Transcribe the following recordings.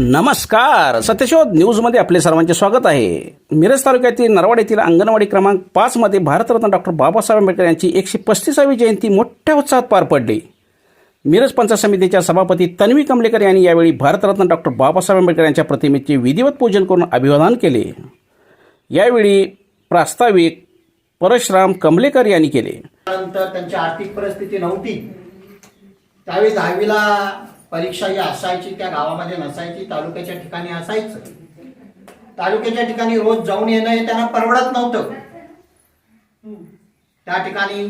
नमस्कार, सत्यशोध न्यूजमध्ये आपले सर्वांचे स्वागत आहे. मिरज तालुक्यातील नरवाड येथील अंगणवाडी क्रमांक 5 मध्ये भारतरत्न डॉक्टर बाबासाहेब आंबेडकर यांची 135वी जयंती मोठ्या उत्साहात पार पडली. मिरज पंचायत समितीच्या सभापती तन्वी कमलेकर यांनी यावेळी भारतरत्न डॉक्टर बाबासाहेब आंबेडकर यांच्या प्रतिमेचे विधिवत पूजन करून अभिवादन केले. यावेळी प्रास्ताविक परशुराम कमलेकर यांनी केले. त्यांची आर्थिक परिस्थिती नव्हती त्यावेळी 10वीला परीक्षा ही असायची, त्या गावामध्ये नसायची, तालुक्याच्या ठिकाणी असायचं. तालुक्याच्या ठिकाणी रोज जाऊन येणं हे त्यांना परवडत नव्हतं. त्या ठिकाणी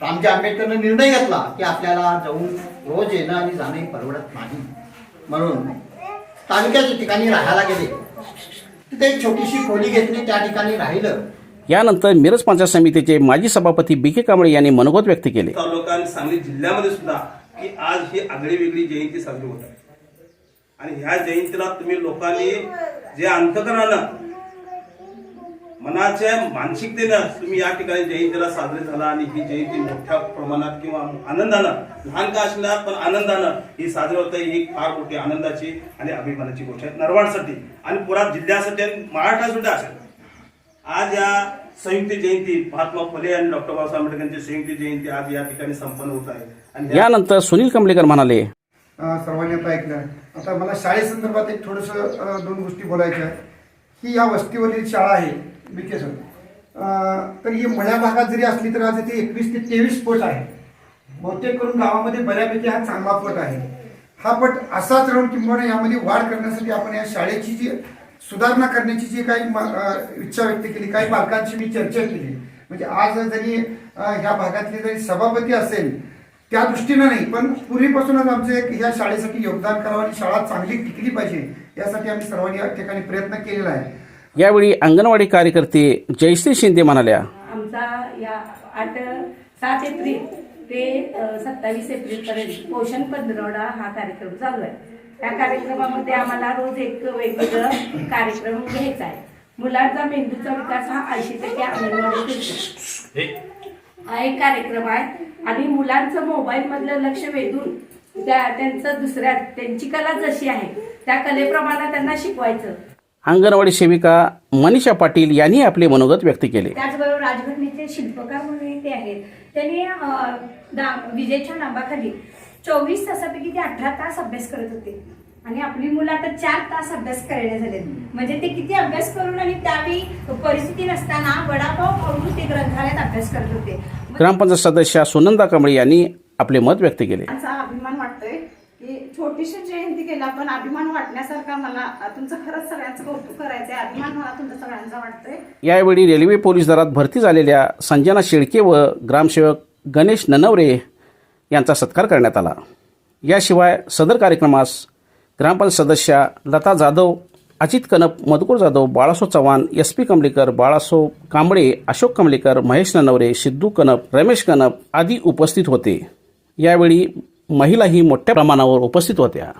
रामजी आंबेडकरने निर्णय घेतला की आपल्याला जाऊन रोज येणं आणि जाणं परवडत नाही, म्हणून तालुक्याच्या ठिकाणी राहायला गेले. तिथे एक छोटीशी खोली घेतली, त्या ठिकाणी राहिलं. यानंतर मिरज पंचायत समितीचे माजी सभापती बी.के. कांबळे यांनी मनोगत व्यक्त केले. तालुका आणि सांगली जिल्ह्यामध्ये सुद्धा की आज ही आगळी वेगळी जयंती साजरी होत आहे आणि ह्या जयंतीला तुम्ही लोकांनी जे अंतकरणानं मनाच्या मानसिकतेनं तुम्ही या ठिकाणी जयंतीला साजरी झाला आणि ही जयंती मोठ्या प्रमाणात किंवा आनंदानं, लहान का असणार पण आनंदानं ही साजरी होत आहे. ही फार मोठी आनंदाची आणि अभिमानाची गोष्ट आहे नरवाडसाठी आणि पुरा जिल्ह्यासाठी आणि महाराष्ट्रासाठी असेल. आज या संयुक्त जयंती महात्मा फुले आणि डॉक्टर बाबासाहेब आंबेडकरांची संयुक्त जयंती आज या ठिकाणी संपन्न होत आहे. आणि यानंतर सुनील कमलेकर म्हणाले, सर्वांनी आता ऐकलं. आता मला शाळेसंदर्भात एक थोडंसं दोन गोष्टी बोलायच्या आहेत. ही या वस्तीवरील शाळा आहे बी.के. सर, तर ही मळ्या भागात जरी असली तर आज इथे 21 ते 23 पट आहे. बहुतेक करून गावामध्ये बऱ्यापैकी हा चांगला पट आहे. हा पट असाच राहून किंवा यामध्ये वाढ करण्यासाठी आपण या शाळेची जी सुधारणा करण्याची जी काही इच्छा व्यक्त केली, काही पालकांशी मी चर्चा केली. म्हणजे आज जरी ह्या भागातले जरी सभापती असेल त्या दृष्टीनं नाही, पण पूर्वीपासूनच आमचं एक ह्या शाळेसाठी योगदान करावं आणि शाळा चांगली टिकली पाहिजे यासाठी आम्ही सर्वांनी या ठिकाणी प्रयत्न केलेला आहे. यावेळी अंगणवाडी कार्यकर्ते जयश्री शिंदे म्हणाल्या, आमचा या 7 एप्रिल ते 27 एप्रिल पर्यंत पोषण पंधरवडा हा कार्यक्रम चालू आहे. त्या कार्यक्रमामध्ये आम्हाला रोज एक वेगवेगळं कार्यक्रम घ्यायचा आहे. मुलांचा मेंदूचा विकास हा 80% अंगणवाडी हा एक कार्यक्रम आहे आणि मुलांचं मोबाईल मधलं लक्ष वेधून त्यांची कला जशी आहे त्या कलेप्रमाणे त्यांना शिकवायचं. अंगणवाडी सेविका मनीषा पाटील यांनी आपले मनोगत व्यक्त केले. त्याचबरोबर राजघटनेचे शिल्पकार म्हणून ते आहेत. त्यांनी विजेच्या नांबाखाली 24 तासापैकी ते 18 तास अभ्यास करत होते आणि आपली मुलं आता 4 तास अभ्यास करायला झाले. म्हणजे ते किती अभ्यास करून आणि त्यावेळी परिस्थिती नसताना वडापाव खाऊन ते ग्रंथालयात अभ्यास करत होते. ग्रामपंचायत सदस्य सुनंदा कांबळे यांनी आपले मत व्यक्त केले. अभिमान वाटतोय की छोटीशी जयंती केला, पण अभिमान वाटण्यासारखा मला तुमचं खरंच सगळ्यांचं कौतुक करायचंय. अभिमान मला तुमचा सगळ्यांचा वाटतोय. यावेळी रेल्वे पोलीस दलात भरती झालेल्या संजना शेळके व ग्रामसेवक गणेश ननवरे यांचा सत्कार करण्यात आला. याशिवाय सदर कार्यक्रमास ग्रामपंचायत सदस्या लता जाधव, अजित कनप, मधुकर जाधव, बाळासो चव्हाण, एस.पी. कमलेकर, बाळासो कांबळे, अशोक कमलेकर, महेश ननवरे, सिद्धू कनप, रमेश कनप आदी उपस्थित होते. यावेळी महिलाही मोठ्या प्रमाणावर उपस्थित होत्या.